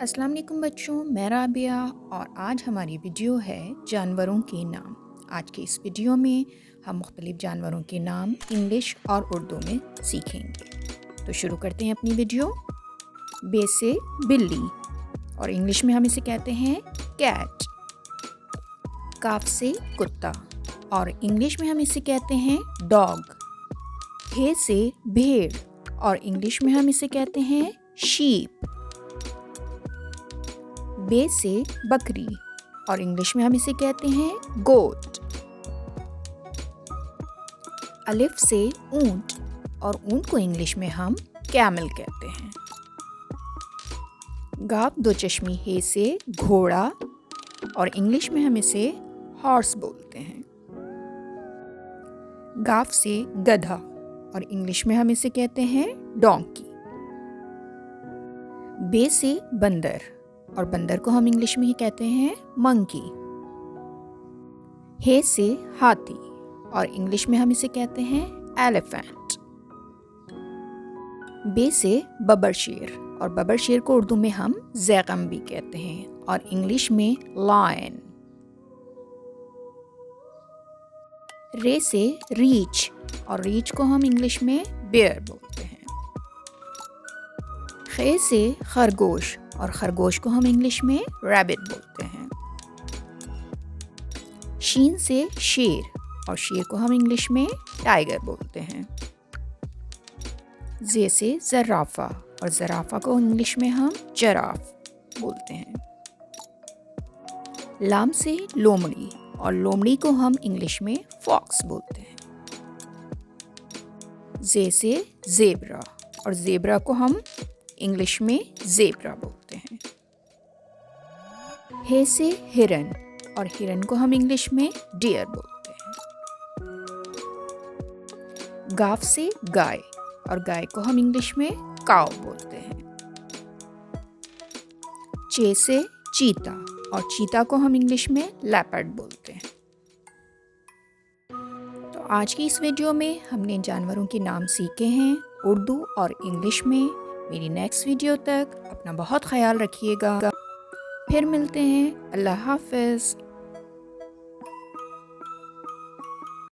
अस्सलाम वालेकुम बच्चों, मैं राबिया और आज हमारी वीडियो है जानवरों के नाम। आज की इस वीडियो में हम मुख्तलिफ जानवरों के नाम इंग्लिश और उर्दू में सीखेंगे। तो शुरू करते हैं अपनी वीडियो। बे से बिल्ली और इंग्लिश में हम इसे कहते हैं कैट। काफ से कुत्ता और इंग्लिश में हम इसे कहते हैं डॉग। हे से भेड़ और इंग्लिश में हम इसे कहते हैं शीप। बे से बकरी और इंग्लिश में हम इसे कहते हैं गोट। अलिफ से ऊंट और ऊंट को इंग्लिश में हम कैमल कहते हैं। गाफ दो चश्मी हे से घोड़ा और इंग्लिश में हम इसे हॉर्स बोलते हैं। गाफ से गधा और इंग्लिश में हम इसे कहते हैं डोंकी। बे से बंदर और बंदर को हम इंग्लिश में ही कहते हैं मंकी। हे से हाथी और इंग्लिश में हम इसे कहते हैं एलिफेंट। बे से बब्बरशेर और बब्बरशेर को उर्दू में हम ज़ैगम भी कहते हैं और इंग्लिश में लायन। रे से रीछ और रीछ को हम इंग्लिश में बेयर बोलते हैं। खे से खरगोश और खरगोश को हम इंग्लिश में रैबिट बोलते हैं। शीन से शेर और शेर को हम इंग्लिश में टाइगर बोलते हैं। जे से ज़राफ़ा और ज़राफ़ा को इंग्लिश में हम जराफ बोलते हैं। लाम से लोमड़ी और लोमड़ी को हम इंग्लिश में फॉक्स बोलते हैं। जे से ज़ेब्रा और ज़ेब्रा को हम इंग्लिश में ज़ेब्रा बोलते हैं। हे से हिरन और हिरन को हम इंग्लिश में डियर बोलते हैं। गाफ से गाय और गाय को हम इंग्लिश में काऊ बोलते हैं। चे से चीता और चीता को हम इंग्लिश में लेपर्ड बोलते हैं। तो आज की इस वीडियो में हमने जानवरों के नाम सीखे हैं उर्दू और इंग्लिश में। मेरी नेक्स्ट वीडियो तक अपना बहुत ख्याल रखिएगा। फिर मिलते हैं। अल्लाह हाफ़िज़।